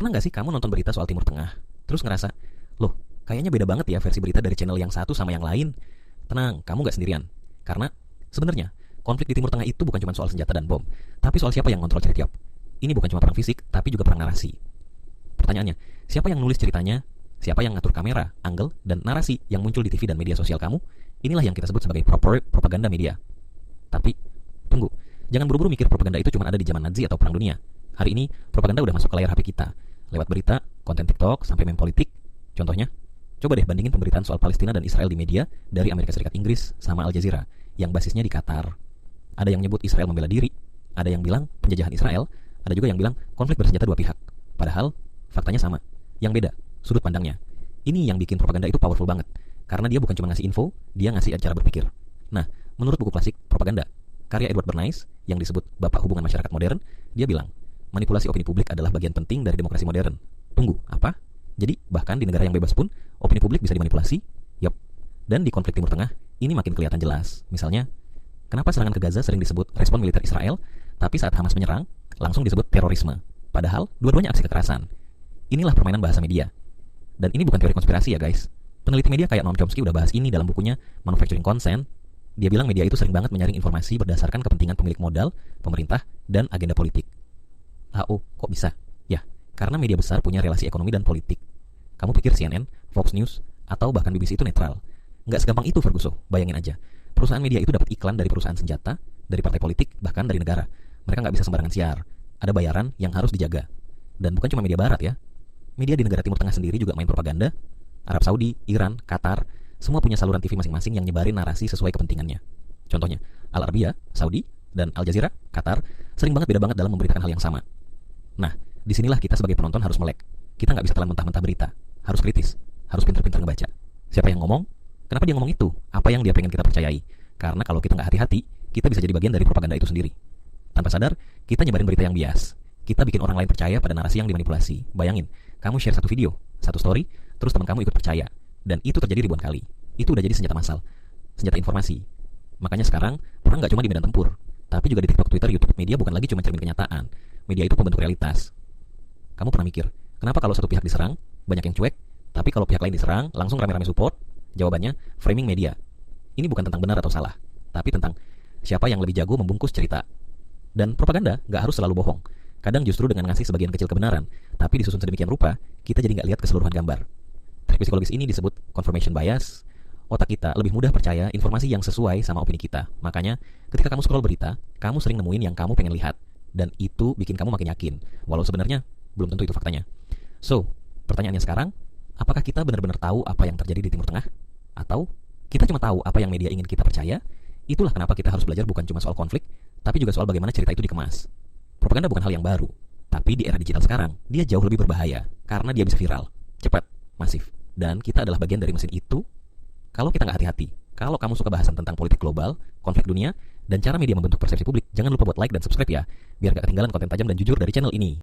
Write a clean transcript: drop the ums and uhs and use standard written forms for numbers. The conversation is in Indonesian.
Pernah nggak sih kamu nonton berita soal Timur Tengah, terus ngerasa, loh, kayaknya beda banget ya versi berita dari channel yang satu sama yang lain? Tenang, kamu nggak sendirian. Karena sebenarnya konflik di Timur Tengah itu bukan cuma soal senjata dan bom, tapi soal siapa yang kontrol cerita. Ini bukan cuma perang fisik, tapi juga perang narasi. Pertanyaannya, siapa yang nulis ceritanya? Siapa yang ngatur kamera, angle, dan narasi yang muncul di TV dan media sosial kamu? Inilah yang kita sebut sebagai propaganda media. Tapi, tunggu. Jangan buru-buru mikir propaganda itu cuma ada di zaman Nazi atau Perang Dunia. Hari ini, propaganda udah masuk ke layar HP kita. Lewat berita, konten TikTok, sampai meme politik. Contohnya, coba deh bandingin pemberitaan soal Palestina dan Israel di media dari Amerika Serikat Inggris sama Al Jazeera yang basisnya di Qatar. Ada yang nyebut Israel membela diri, ada yang bilang penjajahan Israel, ada juga yang bilang konflik bersenjata dua pihak. Padahal, faktanya sama. Yang beda, sudut pandangnya. Ini yang bikin propaganda itu powerful banget. Karena dia bukan cuma ngasih info, dia ngasih cara berpikir. Nah, menurut buku klasik Propaganda, karya Edward Bernays yang disebut Bapak Hubungan Masyarakat Modern, dia bilang, manipulasi opini publik adalah bagian penting dari demokrasi modern. Tunggu, apa? Jadi, bahkan di negara yang bebas pun, opini publik bisa dimanipulasi? Yup. Dan di konflik Timur Tengah, ini makin kelihatan jelas. Misalnya, kenapa serangan ke Gaza sering disebut respon militer Israel, tapi saat Hamas menyerang, langsung disebut terorisme? Padahal, dua-duanya aksi kekerasan. Inilah permainan bahasa media. Dan ini bukan teori konspirasi ya guys. Peneliti media kayak Noam Chomsky udah bahas ini dalam bukunya Manufacturing Consent. Dia bilang media itu sering banget menyaring informasi berdasarkan kepentingan pemilik modal, pemerintah, dan agenda politik. Kok bisa? Ya, karena media besar punya relasi ekonomi dan politik. Kamu pikir CNN, Fox News, atau bahkan BBC itu netral? Nggak segampang itu Ferguson, bayangin aja. Perusahaan media itu dapat iklan dari perusahaan senjata, dari partai politik, bahkan dari negara. Mereka nggak bisa sembarangan siar. Ada bayaran yang harus dijaga. Dan bukan cuma media barat ya. Media di negara Timur Tengah sendiri juga main propaganda. Arab Saudi, Iran, Qatar, semua punya saluran TV masing-masing yang nyebarin narasi sesuai kepentingannya. Contohnya, Al Arabiya, Saudi, dan Al Jazeera, Qatar, sering beda banget dalam memberitakan hal yang sama. Nah, disinilah kita sebagai penonton harus melek. Kita nggak bisa telan mentah-mentah berita. Harus kritis, harus pintar-pintar ngebaca. Siapa yang ngomong? Kenapa dia ngomong itu? Apa yang dia pengen kita percayai? Karena kalau kita nggak hati-hati, kita bisa jadi bagian dari propaganda itu sendiri. Tanpa sadar, kita nyebarin berita yang bias. Kita bikin orang lain percaya pada narasi yang dimanipulasi. Bayangin, kamu share satu video, satu story, terus teman kamu ikut percaya. Dan itu terjadi ribuan kali. Itu udah jadi senjata massal, senjata informasi. Makanya sekarang, perang gak cuma di medan tempur, tapi juga di TikTok, Twitter, YouTube. Media bukan lagi cuma cermin kenyataan. Media itu pembentuk realitas. Kamu pernah mikir, kenapa kalau satu pihak diserang, banyak yang cuek, tapi kalau pihak lain diserang, langsung rame-rame support? Jawabannya, framing media. Ini bukan tentang benar atau salah, tapi tentang siapa yang lebih jago membungkus cerita. Dan propaganda gak harus selalu bohong. Kadang justru dengan ngasih sebagian kecil kebenaran, tapi disusun sedemikian rupa, kita jadi gak lihat keseluruhan gambar. Trik psikologis ini disebut confirmation bias. Otak kita lebih mudah percaya informasi yang sesuai sama opini kita. Makanya, ketika kamu scroll berita, kamu sering nemuin yang kamu pengen lihat. Dan itu bikin kamu makin yakin, walau sebenarnya belum tentu itu faktanya. So, pertanyaannya sekarang, apakah kita benar-benar tahu apa yang terjadi di Timur Tengah? Atau kita cuma tahu apa yang media ingin kita percaya? Itulah kenapa kita harus belajar bukan cuma soal konflik, tapi juga soal bagaimana cerita itu dikemas. Propaganda bukan hal yang baru, tapi di era digital sekarang, dia jauh lebih berbahaya karena dia bisa viral, cepat, masif. Dan kita adalah bagian dari mesin itu kalau kita nggak hati-hati. Kalau kamu suka bahasan tentang politik global, konflik dunia, dan cara media membentuk persepsi publik, jangan lupa buat like dan subscribe ya, biar gak ketinggalan konten tajam dan jujur dari channel ini.